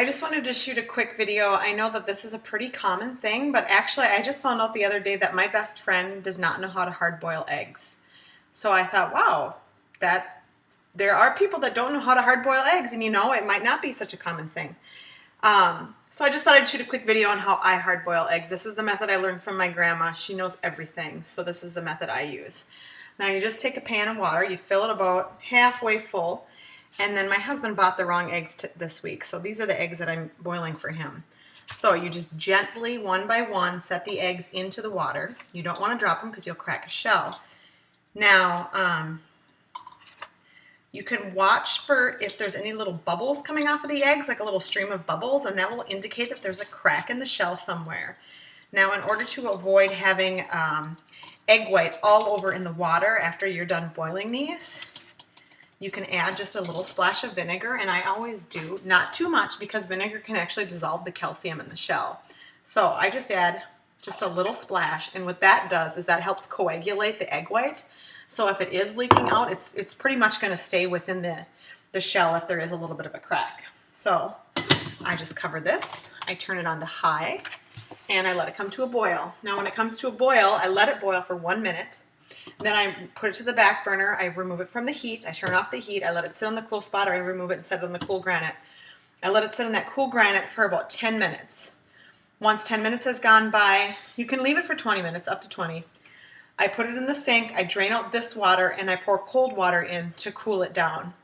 I just wanted to shoot a quick video. I know that this is a pretty common thing, but actually I just found out the other day that my best friend does not know how to hard boil eggs. So I thought, wow, that there are people that don't know how to hard boil eggs, and it might not be such a common thing. So I just thought I'd shoot a quick video on how I hard boil eggs. This is the method I learned from my grandma. She knows everything, so this is the method I use. Now you just take a pan of water, you fill it about halfway full, and then my husband bought the wrong eggs this week, so these are the eggs that I'm boiling for him. So you just gently, one by one, set the eggs into the water. You don't want to drop them because you'll crack a shell. Now, you can watch for if there's any little bubbles coming off of the eggs, like a little stream of bubbles, and that will indicate that there's a crack in the shell somewhere. Now, in order to avoid having egg white all over in the water after you're done boiling these, you can add just a little splash of vinegar, and I always do, not too much because vinegar can actually dissolve the calcium in the shell. So I just add just a little splash, and what that does is that helps coagulate the egg white. So if it is leaking out, it's pretty much going to stay within the shell if there is a little bit of a crack. So I just cover this, I turn it on to high, and I let it come to a boil. Now when it comes to a boil, I let it boil for 1 minute. Then I put it to the back burner, I remove it from the heat, I turn off the heat, I let it sit on the cool spot, or I remove it and set it on the cool granite. I let it sit on that cool granite for about 10 minutes. Once 10 minutes has gone by, you can leave it for 20 minutes, up to 20. I put it in the sink, I drain out this water, and I pour cold water in to cool it down.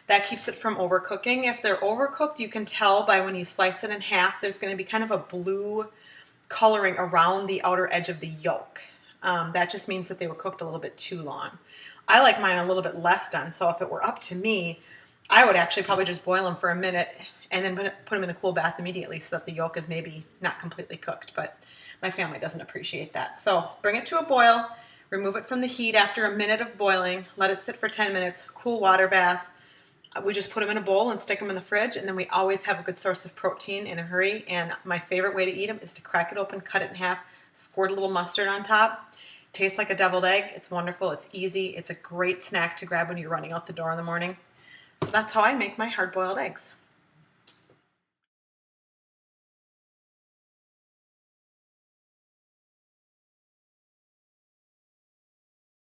That keeps it from overcooking. If they're overcooked, you can tell by when you slice it in half, there's going to be kind of a blue coloring around the outer edge of the yolk. That just means that they were cooked a little bit too long. I like mine a little bit less done, so if it were up to me, I would actually probably just boil them for a minute and then put them in a cool bath immediately so that the yolk is maybe not completely cooked, but my family doesn't appreciate that. So bring it to a boil, remove it from the heat after a minute of boiling, let it sit for 10 minutes, cool water bath. We just put them in a bowl and stick them in the fridge, and then we always have a good source of protein in a hurry, and my favorite way to eat them is to crack it open, cut it in half, squirt a little mustard on top. Tastes like a deviled egg. It's wonderful. It's easy. It's a great snack to grab when you're running out the door in the morning. So that's how I make my hard-boiled eggs.